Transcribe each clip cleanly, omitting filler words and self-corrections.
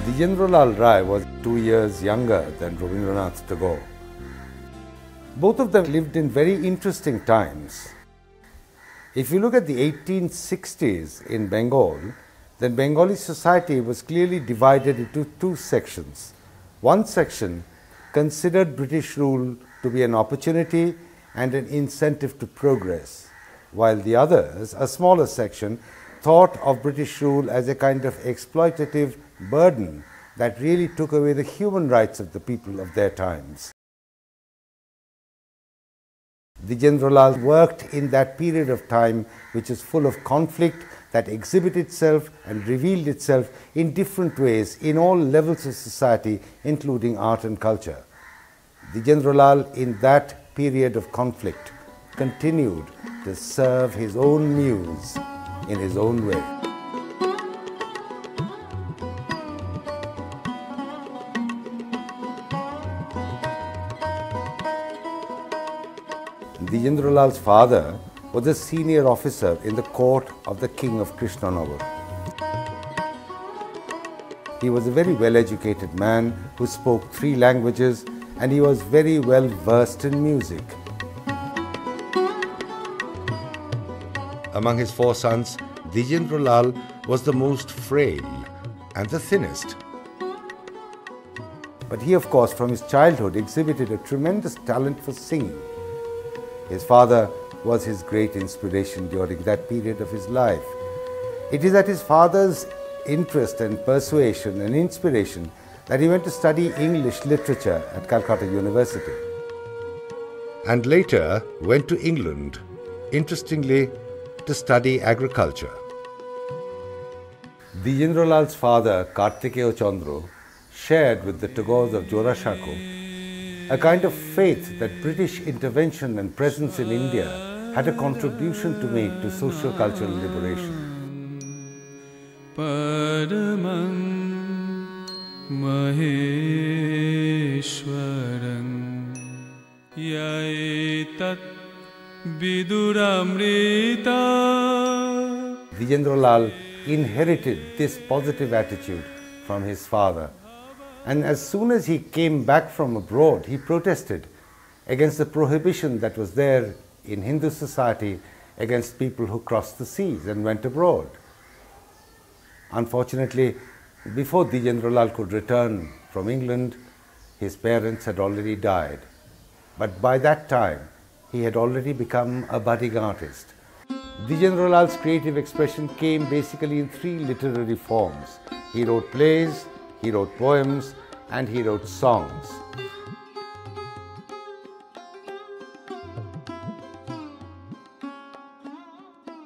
Dijendralal Rai was 2 years younger than Rabindranath Tagore. Both of them lived in very interesting times. If you look at the 1860s in Bengal, then Bengali society was clearly divided into two sections. One section considered British rule to be an opportunity and an incentive to progress, while the others, a smaller section, thought of British rule as a kind of exploitative burden that really took away the human rights of the people of their times. Dijendralal worked in that period of time which is full of conflict that exhibited itself and revealed itself in different ways in all levels of society, including art and culture. Dijendralal, in that period of conflict, continued to serve his own muse in his own way. Dijendralal's father was a senior officer in the court of the king of Krishnanagar. He was a very well-educated man who spoke 3 languages, and he was very well versed in music. Among his 4 sons, Dijendralal was the most frail and the thinnest. But he, of course, from his childhood exhibited a tremendous talent for singing. His father was his great inspiration during that period of his life. It is at his father's interest and persuasion and inspiration that he went to study English literature at Calcutta University, and later went to England, interestingly, to study agriculture. Dijendralal's father, Kartikeya Chandra, shared with the Tagores of Jorashako a kind of faith that British intervention and presence in India had a contribution to make to social cultural liberation. Paramam Maheshwaram Yaitat Viduramrita. Dijendralal inherited this positive attitude from his father. And as soon as he came back from abroad, he protested against the prohibition that was there in Hindu society against people who crossed the seas and went abroad. Unfortunately, before Dijendralal could return from England, his parents had already died. But by that time, he had already become a budding artist. Dijendralal's creative expression came basically in 3 literary forms. He wrote plays, he wrote poems, and he wrote songs.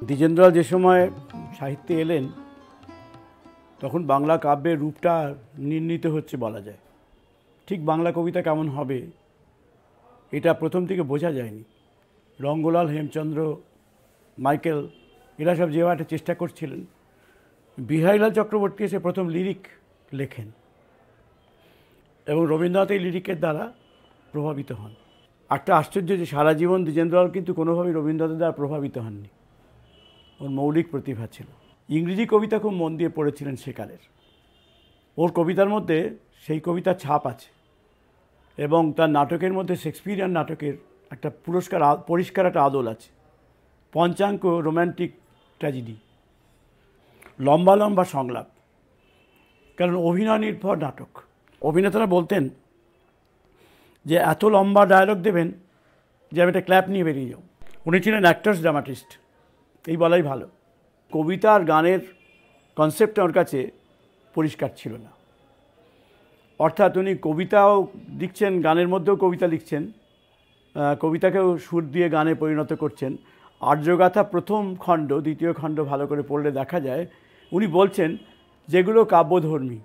Dwijendralal যে সময় সাহিত্যে এলেন তখন বাংলা কাব্যের রূপটা নির্ণীত হচ্ছে বলা যায়। ঠিক বাংলা কবিতা কেমন হবে এটা প্রথম থেকে বোঝা যায়নি। রঙ্গলাল, হেমচন্দ্র, মাইকেল এরা সব যেভাবে একটা চেষ্টা করছিলেন। বিহারীলাল চক্রবর্তী এসে প্রথম লিরিক লেখেন এবং রবীন্দ্রনাথ এই লিরিকের দ্বারা প্রভাবিত হন। একটা আশ্চর্য যে সারা জীবন দ্বিজেন্দ্রলাল কিন্তু কোনোভাবেই রবীন্দ্রনাথের দ্বারা প্রভাবিত হননি। ওর মৌলিক প্রতিভা ছিল। ইংরেজি কবিতা খুব মন দিয়ে পড়েছিলেন সেকালের। ওর কবিতার মধ্যে সেই কবিতার ছাপ আছে এবং তার নাটকের মধ্যে শেক্সপিয়ারিয়ান নাটকের একটা পরিষ্কার একটা আদল আছে। পঞ্চাঙ্ক রোম্যান্টিক ট্র্যাজেডি, লম্বা লম্বা সংলাপ, কারণ অভিনয় নির্ভর নাটক। অভিনেতারা বলতেন যে এত লম্বা ডায়ালগ দেবেন যে আমি একটা ক্ল্যাপ নিয়ে বেরিয়ে যাও। উনি ছিলেন অ্যাক্টার্স ড্রামাটিস্ট, এই বলাই ভালো। কবিতা আর গানের কনসেপ্টটা ওর কাছে পরিষ্কার ছিল না। অর্থাৎ উনি কবিতাও লিখছেন, গানের মধ্যেও কবিতা লিখছেন, কবিতাকেও সুর দিয়ে গানে পরিণত করছেন। আর্যগাথা প্রথম খণ্ড, দ্বিতীয় খণ্ড ভালো করে পড়লে দেখা যায় উনি বলছেন যেগুলো কাব্যধর্মী,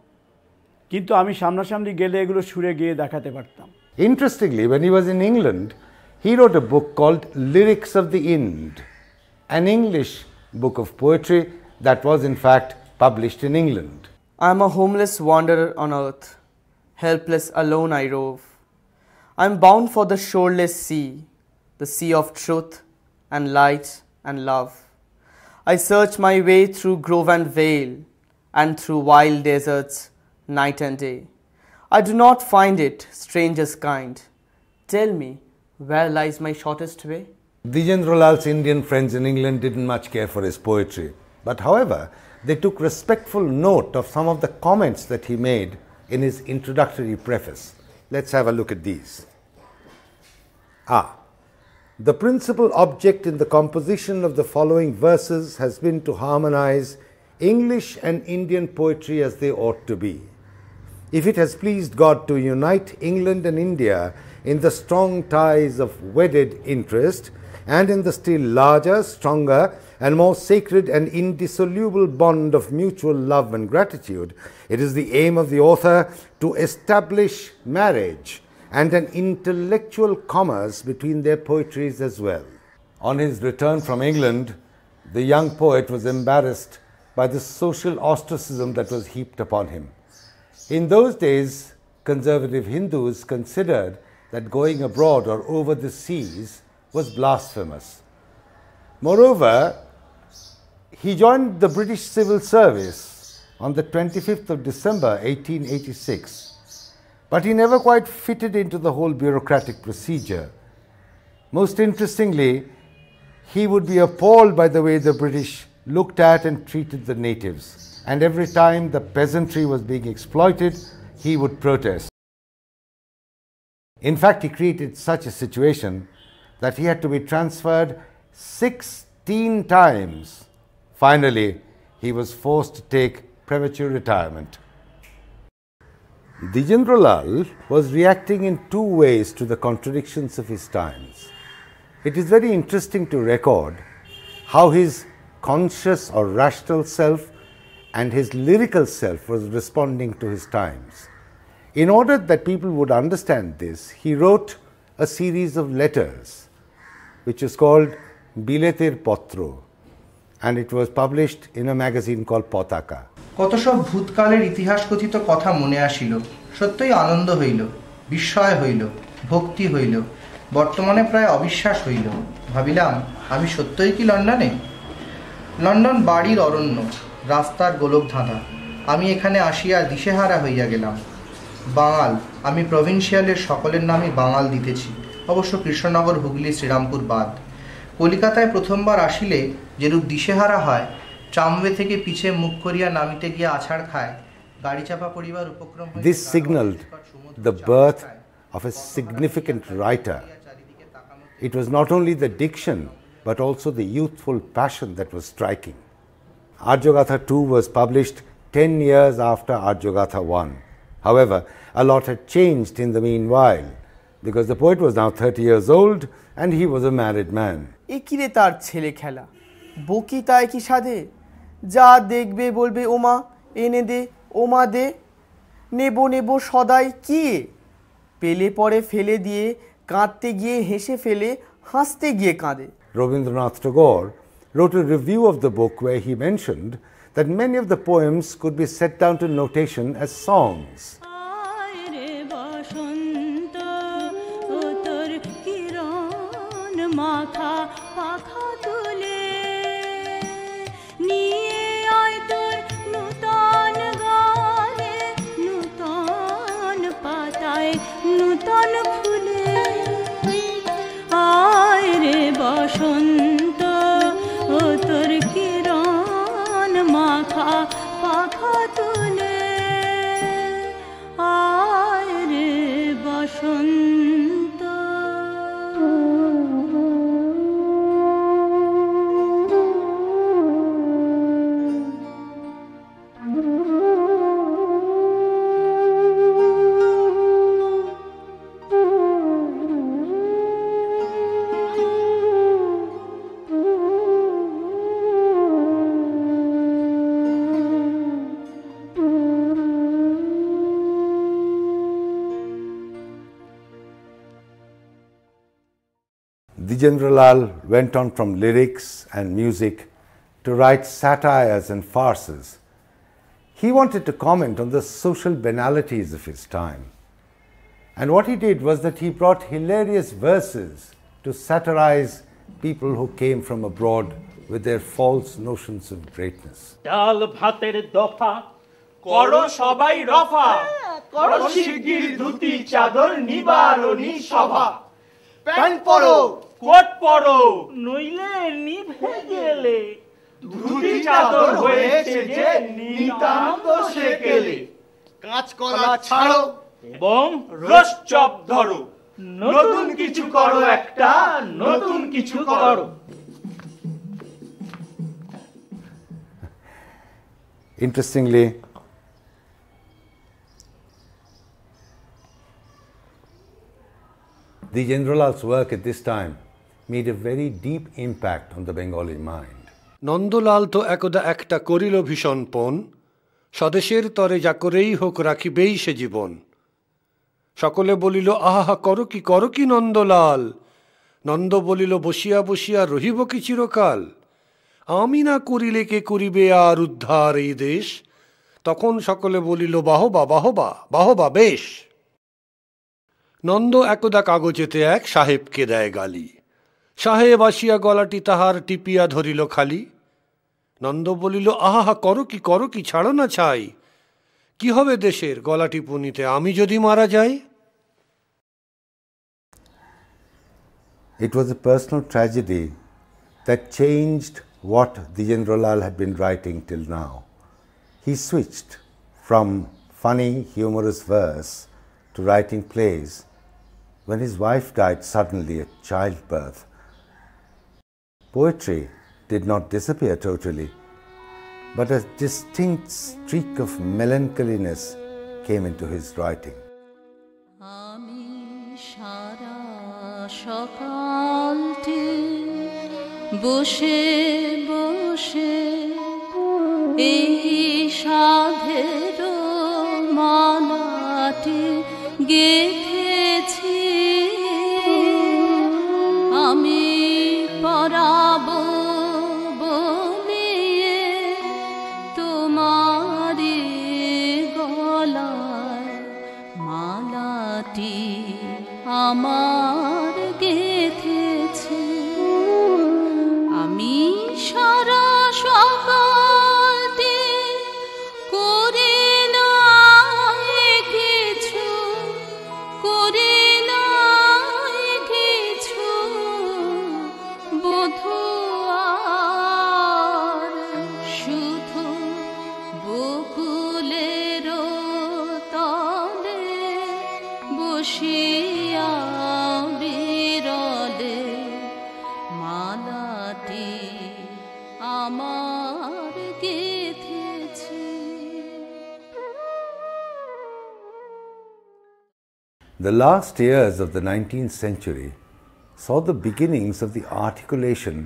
কিন্তু আমি সামনাসামনি গেলে এগুলো সুরে গিয়ে দেখাতে পারতাম। Interestingly, when he was in England, he wrote a book called Lyrics of the Ind, an English book of poetry that was in fact published in England. I am a homeless wanderer on earth, helpless alone I rove. I am bound for the shoreless sea, the sea of truth and light and love. I search my way through grove and vale, and through wild deserts night and day. I do not find it, strangers kind. Tell me, where lies my shortest way? Dijendralal's Indian friends in England didn't much care for his poetry, but however, they took respectful note of some of the comments that he made in his introductory preface. Let's have a look at these. The principal object in the composition of the following verses has been to harmonize English and Indian poetry as they ought to be. If it has pleased God to unite England and India in the strong ties of wedded interest, and in the still larger, stronger, and more sacred and indissoluble bond of mutual love and gratitude, it is the aim of the author to establish marriage and an intellectual commerce between their poetries as well. On his return from England, the young poet was embarrassed by the social ostracism that was heaped upon him. In those days, conservative Hindus considered that going abroad or over the seas was blasphemous. Moreover, he joined the British Civil Service on the 25th of December 1886, but he never quite fitted into the whole bureaucratic procedure. Most interestingly, he would be appalled by the way the British looked at and treated the natives, and every time the peasantry was being exploited, he would protest. In fact, he created such a situation that he had to be transferred 16 times. Finally, he was forced to take premature retirement. Dijendralal was reacting in two ways to the contradictions of his times. It is very interesting to record how his conscious or rational self and his lyrical self was responding to his times. In order that people would understand this, he wrote a series of letters which is called Biletir Potro, and it was published in a magazine called Potaka. কত সব ভূতকালের ইতিহাস কথিত কথা মনে আসিল, সত্যই আনন্দ হইল, বিস্ময় হইল, ভক্তি হইল, বর্তমানে প্রায় অবিশ্বাস হইল। ভাবিলাম আমি সত্যই কি লন্ডনে? লন্ডন বাড়ির অরণ্য, রাস্তার গোলক ধাঁধা, আমি এখানে আসিয়া দিশেহারা হইয়া গেলাম। বাঙাল, আমি প্রভিন্সিয়ালের সকলের নামই বাঙাল দিতেছি, অবশ্য কৃষ্ণনগর, হুগলি, শ্রীরামপুর বাদ। কলিকাতায় প্রথমবার আসিলে যেরূপ দিশেহারা হয়, ট্রামওয়ে থেকে পিছে মুখ করিয়া নামিতে গিয়ে আছাড় খায়, গাড়ি চাপা পড়িবার উপক্রম। This signaled the birth of a significant writer. It was not only the diction, but also the youthful passion that was striking. Arjogatha 2 was published 10 years after Arjogatha 1. However, a lot had changed in the meanwhile, because the poet was now 30 years old and he was a married man. একিরে তার ছেলে খেলা, বকিতায় কি সাধে, যা দেখবে বলবে ওমা এনে দে, ওমা দে, নেব নেব সদাই কি, পেলে পরে ফেলে দিয়ে, কাঁদতে গিয়ে হেসে ফেলে, হাসতে গিয়ে কাঁদে। Rabindranath Tagore wrote a review of the book where he mentioned that many of the poems could be set down to notation as songs. Dijendralal went on from lyrics and music to write satires and farces. He wanted to comment on the social banalities of his time. And what he did was that he brought hilarious verses to satirize people who came from abroad with their false notions of greatness. ডাল ভাতের দফা করো সবাই রফা, করো শিগগির ধুতি চাদর নিবারণী সভা। প্যান্ট পরো, কোট পরো, নইলে নিভে গেলে, ধুতি চাদর হয়েছে যে নিতান্ত সেকেলে। কাজ করা ছাড়ো এবং রোষচপ ধরো, নতুন কিছু করো একটা, নতুন কিছু করো। Interestingly, the Jendralal's work at this time made a very deep impact on the Bengali mind. Nandalal তো একদা একটা করিল ভীষণ পণ, স্বদেশের তরে যা করেই হোক রাখিবেই সে জীবন। সকলে বলিল আহা করো কি নন্দলাল। নন্দ বলিল বসিয়া বসিয়া রহিব কি চিরকাল। আমি না করিলে কে করিবে আর উদ্ধার এই দেশ। তখন সকলে বলিল বাহবা বাহবা বাহবা বেশ। নন্দ একদা কাগজেতে এক সাহেবকে দেয় গালি। সাহেব আসিয়া গলাটি তাহার টিপিয়া ধরিল খালি। নন্দ বলিল আহা করো কি ছাড়ো না ছাই। কি হবে দেশের গলা টিপুনিতে আমি যদি মারা যাই। It was a personal tragedy that changed what Dijendralal had been writing till now. He switched from funny, humorous verse to writing plays when his wife died suddenly at childbirth. Poetry did not disappear totally, but a distinct streak of melancholiness came into his writing. সকালটি বসে বসে এই সাধের মালাটি গেঁথেছি আমি পরাব বলিয়ে তোমারি গলায় মালাটি আমার গেঁথেছি আমি সারা সকালটি করে নাই কিছু করে নাই কিছু বধূ আর শুধু বকুলের তলে বসিয়া বিরলে মালাটি আমার গেঁথেছি। The last years of the 19th century saw the beginnings of the articulation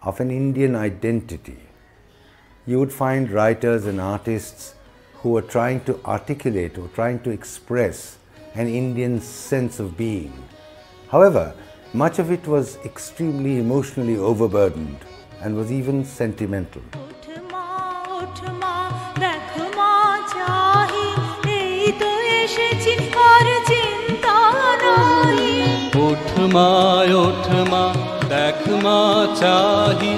of an Indian identity. You would find writers and artists who were trying to articulate or trying to express an Indian sense of being. However, much of it was extremely emotionally overburdened and was even sentimental. ওঠমা ওঠমা দেখমা চাহি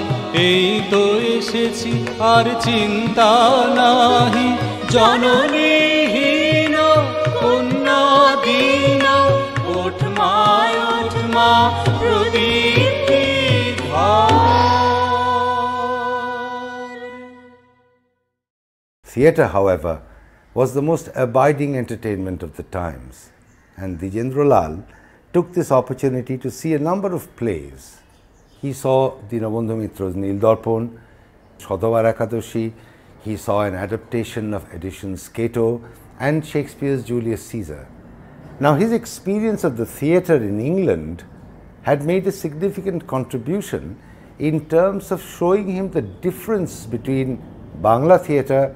এই তো এসেছি আর চিন্তা নাহি জননীহীন কন্যা দীন ওঠমা ওঠমা প্রদীপ্তি Theatre, however, was the most abiding entertainment of the times, and Dijendralal took this opportunity to see a number of plays. He saw Dinabandhu Mitra's Nil Darpan, Shodavar Ekadashi, he saw an adaptation of Addison's Cato and Shakespeare's Julius Caesar. Now, his experience of the theatre in England had made a significant contribution in terms of showing him the difference between Bangla theatre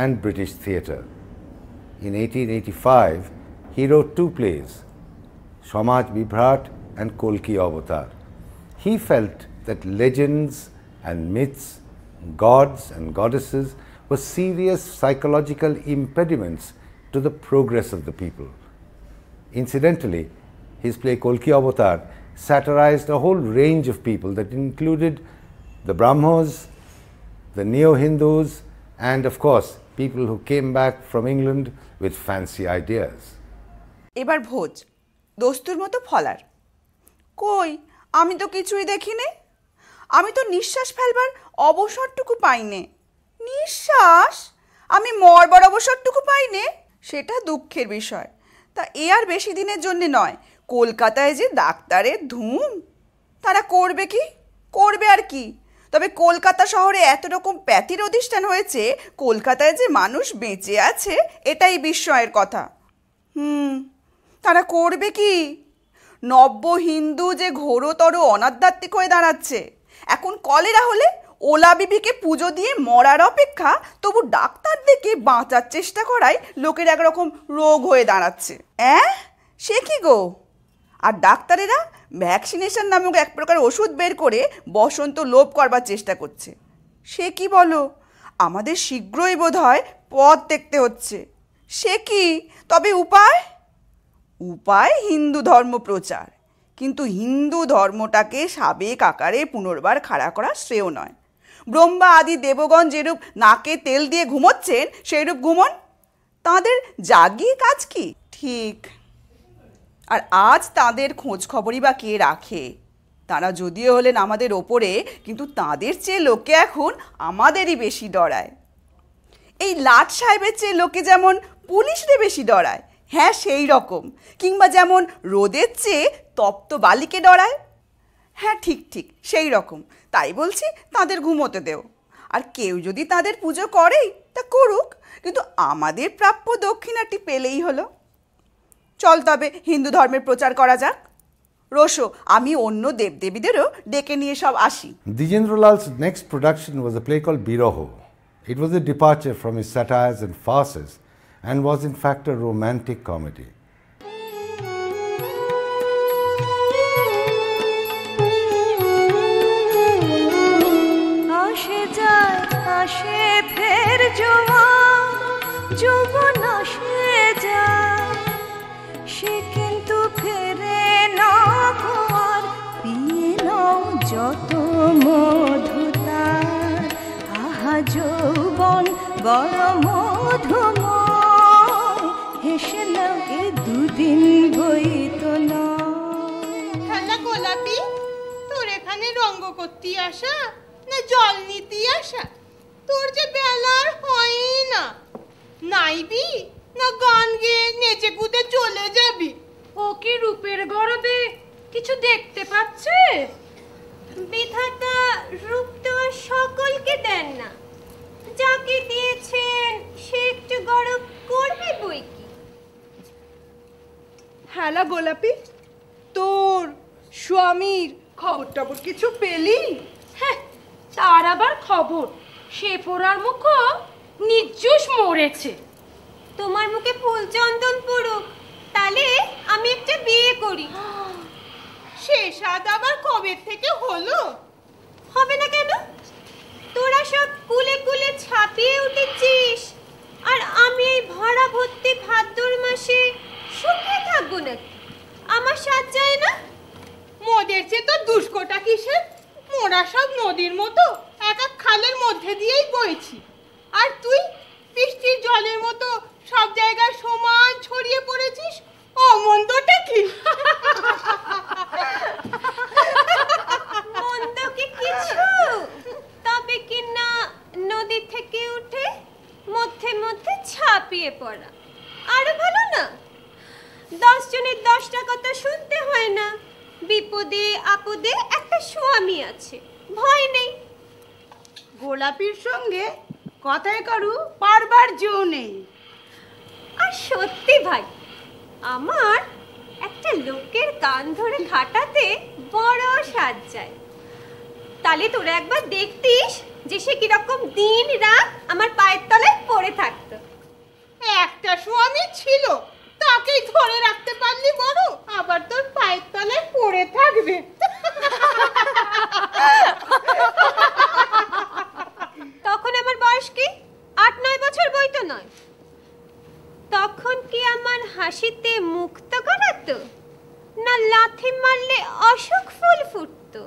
and British theatre. In 1885, he wrote two plays, Samaj Bibhrat and Kolki Avatar. He felt that legends and myths, gods and goddesses were serious psychological impediments to the progress of the people. Incidentally, his play Kolki Avatar satirized a whole range of people that included the Brahmos, the Neo-Hindus, and of course people who came back from England with fancy ideas. এবার ভোজ, দস্তুর মতো ফলার। কই, আমি তো কিছুই দেখিনি। আমি তো নিঃশ্বাস ফেলবার অবসরটুকু পাইনে। নিঃশ্বাস? আমি মরবার অবসরটুকু পাইনে? সেটা দুঃখের বিষয়। তা এ আর বেশি দিনের জন্য নয়। কলকাতায় যে ডাক্তারের ধুম, তারা করবে কি? করবে আর কি। তবে কলকাতা শহরে এত রকম প্যাথির অধিষ্ঠান হয়েছে, কলকাতায় যে মানুষ বেঁচে আছে এটাই বিস্ময়ের কথা। তারা করবে কি? নব্য হিন্দু যে ঘোরতর অনাধ্যাত্মিক হয়ে দাঁড়াচ্ছে। এখন কলেরা হলে ওলা বিবিকে পুজো দিয়ে মরার অপেক্ষা তবু ডাক্তার দেখে বাঁচার চেষ্টা করায় লোকের একরকম রোগ হয়ে দাঁড়াচ্ছে। সে কি গো? আর ডাক্তারেরা ভ্যাকসিনেশন নামক এক প্রকার ওষুধ বের করে বসন্ত লোপ করবার চেষ্টা করছে। সে কি বলো? আমাদের শীঘ্রই বোধ হয় পথ দেখতে হচ্ছে। সে কি? তবে উপায়? উপায় হিন্দু ধর্ম প্রচার। কিন্তু হিন্দু ধর্মটাকে সাবেক আকারে পুনর্বার খাড়া করা শ্রেয় নয়। ব্রহ্মা আদি দেবগণ যেরূপ নাকে তেল দিয়ে ঘুমোচ্ছেন সেইরূপ ঘুমন। তাদের জাগিয়ে কাজ কি? ঠিক। আর আজ তাদের খোঁজ খবরই বা কে রাখে? তারা যদিও হলেন আমাদের ওপরে, কিন্তু তাদের চেয়ে লোকে এখন আমাদেরই বেশি ডরায়। এই লাট সাহেবের চেয়ে লোকে যেমন পুলিশদের বেশি ডরায়, হ্যাঁ সেই রকম। কিংবা যেমন রোদের চেয়ে তপ্ত বালিকে ডরায়, হ্যাঁ ঠিক ঠিক সেই রকম। তাই বলছি তাদের ঘুমোতে দেও। আর কেউ যদি তাদের পুজো করেই তা করুক, কিন্তু আমাদের প্রাপ্য দক্ষিণাটি পেলেই হলো। চল তবে হিন্দু ধর্মের প্রচার করা যাক। রোশো, আমি অন্য দেবদেবীদেরও ডেকে নিয়ে সব আসি। Dijendra Lal's next production was a play called Biroho. It was a departure from his satires and farces and was in fact a romantic comedy. আসে যায় আসে ফের জোয়ান, যৌবন আসে যায়, সে কিন্তু ফেরে না আর। পিয়ে নাও যত মধু তার, আহা যৌবন বড় মধুময়, হেসে লাগে দুদিন বইত না। হ্যালো গোলাপি, তোর এখানে রঙ্গ করতে আসা না জল নিতে আসা? তোর যে বেলার হয়ই না। নাইবি না গান গেয়ে নেচে কুদে চলে যাবি? ও কি রূপের গরবে কিছু দেখতে পাচ্ছে? বিধাতা রূপ তো সকলকে দেন না, যাকে দিয়েছেন সে একটু গরব করবে বই কি। হ্যালো গোলাপি, তোর স্বামীর খবর টবর কিছু পেলি? হ্যাঁ, তার আবার খবর? সে পোড়ার মুখ নির্জুস মরেছে। তোমার মুখে ফুল চন্দন পড়ুক, তাহলে আমি একটা বিয়ে করি। সে স্বাদ আবার কবে থেকে হলো? হবে না কেন? তোরা সব কুলে কুলে ছাপিয়ে উঠেছিস, আর আমি এই ভরা ভর্তি ভাদ্র মাসে সুখে থাকবো নাকি? আমার সাথ যায় না? মোদের চেয়ে তো দুষ্কটা কিসের? মোরা সব নদীর মতো এক এক খালের মধ্যে দিয়েই বইছি, আর তুই বৃষ্টির জলের মতো সব জায়গায় সমান ছড়িয়ে পড়েছিস। অমন্দটা কি? মন্দ কি কিছু? তবে কি না নদী থেকে উঠে মধ্যে মধ্যে ছাপিয়ে পড়া আরো ভালো না? 10 জনের 10টা কথা শুনতে হয় না। বিপদে আপদে একটা স্বামী আছে, ভয় নেই। গোলাপির সঙ্গে কথায় কারু পারবার জো নেই। আর সত্যি ভাই, আমার একটা লোকের কান ধরে খাটাতে বড় সাজ যায়। তাহলে তোরা একবার দেখতিস যে সে কিরকম দিন রাত আমার পায়ের তলায় পড়ে থাকতো। একটা স্বামী ছিল, তাকেই ধরে রাখতে পারলি বড়, আবার তোর পায়ের তলায় পড়ে থাকবে। তখন আমার বয়স কি 8-9 বছর বইতো নয়। তখন কি আমার হাসিতে মুক্ত করাতো, না লাথি মারলে অশোক ফুল ফুটতো?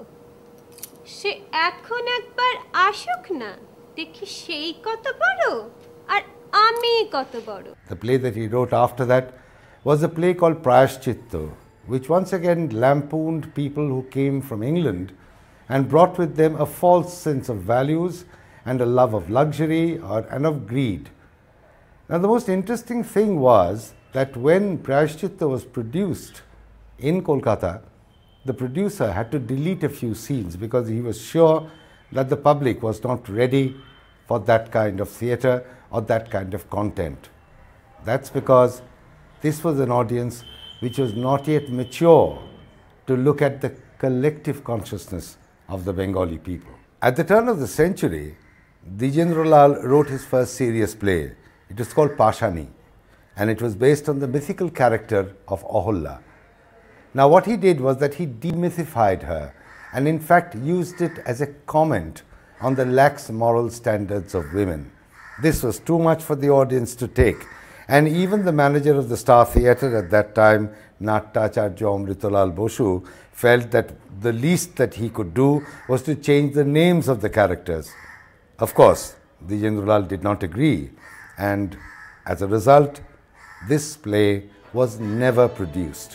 সে এখন একবার আসুক না, দেখি সেই কত বড়। আর আমি কত বড়। The play that he wrote after that was a play called Prayashchitta, which once again lampooned people who came from England and brought with them a false sense of values and a love of luxury and of greed. Now, the most interesting thing was that when Prayashchitta was produced in Kolkata, the producer had to delete a few scenes because he was sure that the public was not ready for that kind of theatre or that kind of content. That's because this was an audience which was not yet mature to look at the collective consciousness of the Bengali people. At the turn of the century, Dijendra Lal wrote his first serious play. It was called Pashani, and it was based on the mythical character of Aholla. Now, what he did was that he demythified her and in fact used it as a comment on the lax moral standards of women. This was too much for the audience to take, and even the manager of the Star Theatre at that time, Natyacharya Amritalal Bosu, felt that the least that he could do was to change the names of the characters. Of course, Dijendra Lal did not agree, and as a result, this play was never produced.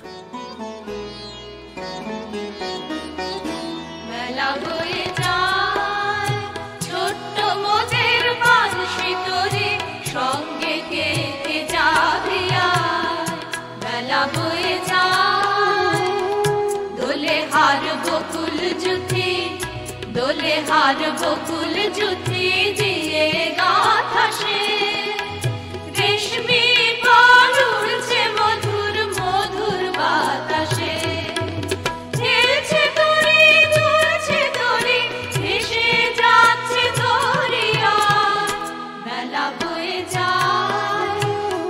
দোলে হার বকুল জুথি দিয়ে গাথা সে রেশমি পাল উড়ছে মধুর মধুর বাতাসে ঝেলছে তরি ঝুলছে তরি ভেসে যাচ্ছে দরিয়া বেলা বয়ে যায়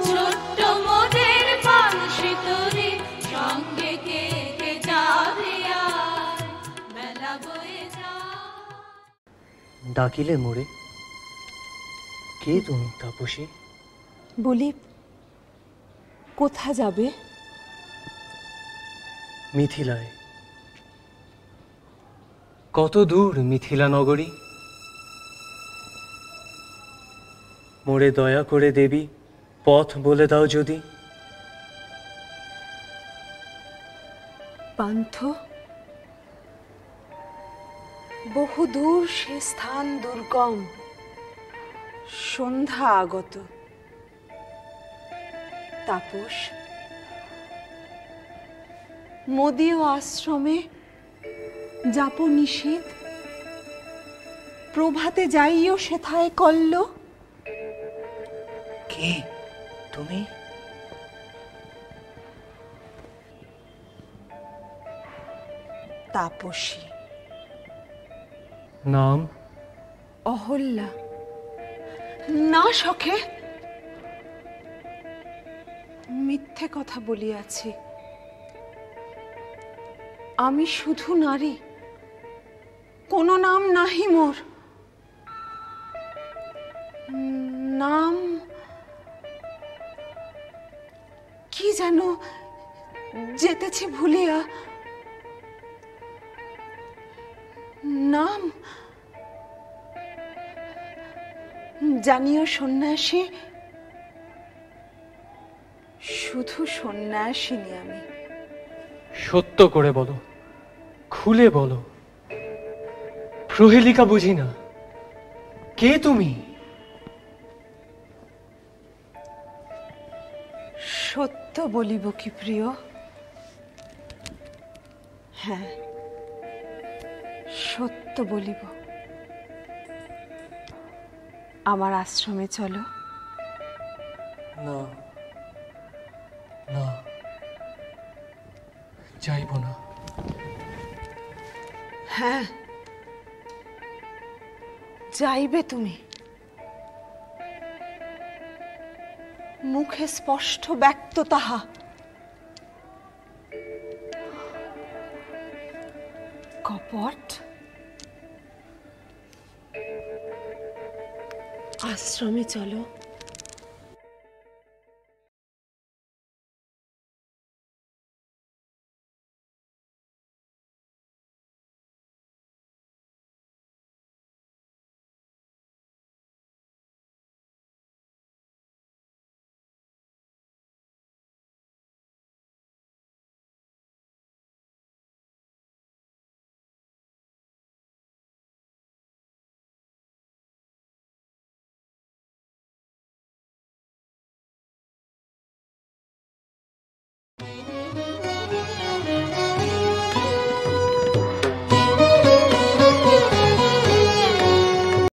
ছোট্ট মোদের পানসি তরি সঙ্গে কে কে যাবে বেলা বয়ে ডাকিলে মোরে কে তুমি তাপসী? বলি কোথা যাবে? মিথিলায়। কত দূর মিথিলা নগরী? মোরে দয়া করে দেবী পথ বলে দাও যদি। পান্থ, বহুদূর সে স্থান দুর্গম, সন্ধ্যা আগত। তাপস, মোদীয় আশ্রমে যাপ নিষেধ, প্রভাতে যাইও সেথায় কল্ল। কে তুমি? তাপসী। নাম? অহল্যা। না সখে, মিথ্যে কথা বলিয়াছি। আমি শুধু নারী, কোনো নাম নাহি মোর। নাম কি যেন যেতেছি ভুলিয়া। নাম জানিও সন্ন্যাসী, শুধু সন্ন্যাসিনী আমি। সত্য করে বলো, খুলে বলো, প্রহেলিকা বুঝি না। কে তুমি? সত্য বলিব কি প্রিয়? হ্যাঁ, সত্য বলিব। আমার আশ্রমে চলো। না না, যাইব না। হ্যাঁ, যাইবে তুমি। মুখে স্পষ্ট ব্যক্ত তাহা। কপট। আশ্রমে চলো।